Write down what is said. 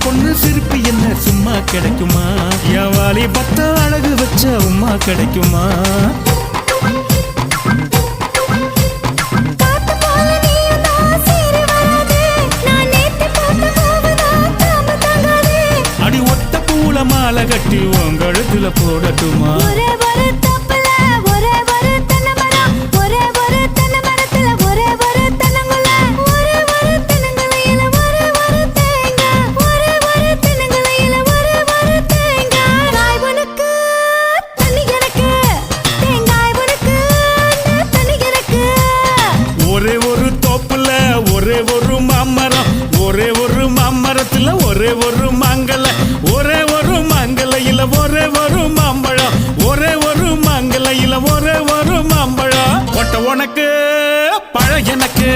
பொண்ணு சிரிப்பு என்ன சும்மா கிடைக்குமா? எவாலி பத்த அழகு வச்ச உமா கிடைக்குமா? அடி ஒத்த பூல மாலை கட்டி உங்களுக்குல போடட்டுமா? ஒரே ஒரு தோப்புல ஒரே ஒரு மாமரம், ஒரே ஒரு மாமரத்துல ஒரே ஒரு மாங்கல, ஒரே ஒரு மாங்கலையில ஒரே ஒரு மாம்பழம், ஒரே ஒரு மாங்கலையில ஒரே ஒரு மாம்பழம். ஒட்ட உனக்கு பழ எனக்கு.